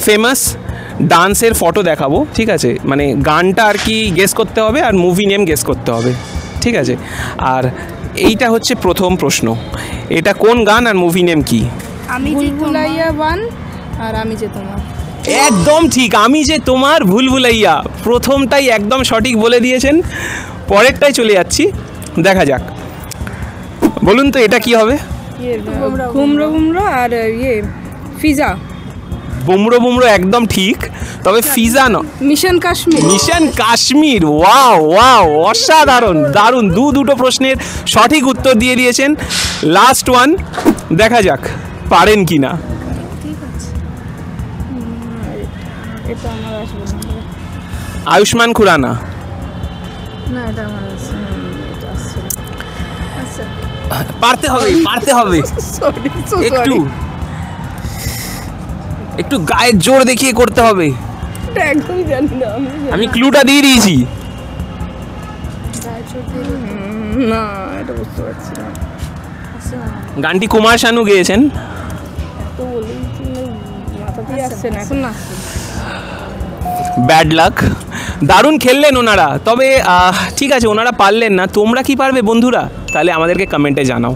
Famous ডান্সের photo দেখাবো, ঠিক আছে? মানে গানটা আর কি গেস করতে হবে আর মুভি নেম গেস করতে হবে, ঠিক আছে? আর এইটা হচ্ছে প্রথম প্রশ্ন, এটা কোন গান আর মুভি নেম কি? আমি ভুলভুলাইয়া 1 আর আমি যে তোমার। একদম ঠিক, আমি যে তোমার ভুলভুলাইয়া, প্রথমটাই একদম সঠিক বলে দিয়েছেন। পরেরটাই চলে যাচ্ছি, দেখা যাক। বলুন তো এটা কি হবে? ঘুমরো ঘুমরো আর ফিজা। বুমরো বুমরো একদম ঠিক, তবে ফিজা ন, mission Kashmir. Mission Kashmir. Wow wow, অসাধারণ, দারুণ, দুটো প্রশ্নের সঠিক উত্তর দিয়ে দিয়েছেন। লাস্ট ওয়ান, দেখা যাক পারেন কি না। এটা আমার আসবে না। আয়ুষ্মান খুরানা। না এটা আমার আসছে না। আচ্ছা পারতে হবে, পারতে হবে। সরি, একটু একটু গায়ের জোর দেখিয়ে করতে হবে। এটা একদম জানি না আমি ক্লুটা দিয়ে দিয়েছি। না এটা বুঝতে পারছি না। গানটি কুমার শানু গেয়েছেন। তো বলেছি মাথাতেই আসছে না এখন না। Bad luck. দারুণ খেললেন ওনারা, তবে ঠিক আছে ওনারা পারলেন না, তোমরা কি পারবে বন্ধুরা? তাহলে আমাদেরকে কমেন্টে জানাও।